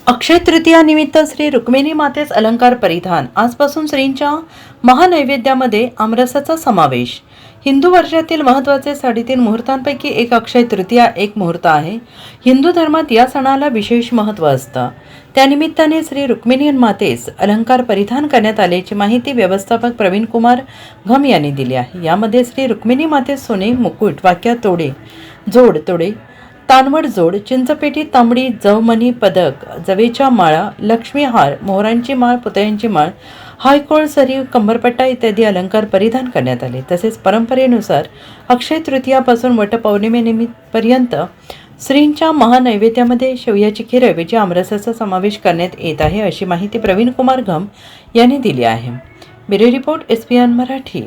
अक्षय तृतीया निमित्त श्री रुक्मिणी मातेस अलंकार परिधान। आजपासून श्रींच्या महानैवेद्यामध्ये आमरसाचा समावेश। हिंदू वर्षातील महत्त्वाचे 3.5 मुहूर्तांपैकी एक अक्षय तृतीया एक मुहूर्त आहे। हिंदू धर्मात या सणाला विशेष महत्त्व असतं। त्यानिमित्ताने श्री रुक्मिणी मातेस अलंकार परिधान करण्यात आल्याची माहिती व्यवस्थापक प्रवीण कुमार घम यांनी दिली आहे। यामध्ये श्री रुक्मिणी मातेस सोने, मुकुट, वाक्या तोडे, जोड तोडे, तानवड जोड, चिंचपेटी, तांबडी, जवमणी, पदक, जवेच्या माळा, लक्ष्मी हार, मोहरांची माळ, पुतळ्यांची माळ, हायकोळ, सरी, कंबरपट्टा इत्यादी अलंकार परिधान करण्यात आले। तसेच परंपरेनुसार अक्षय तृतीयापासून वटपौर्णिमेपर्यंत श्रींच्या महानैवेद्यामध्ये शेवयाची खीर ऐवजी आमरसाचा समावेश करण्यात येत आहे, अशी माहिती प्रवीण कुमार घम यांनी दिली आहे। Bureau report, SPN Marathi.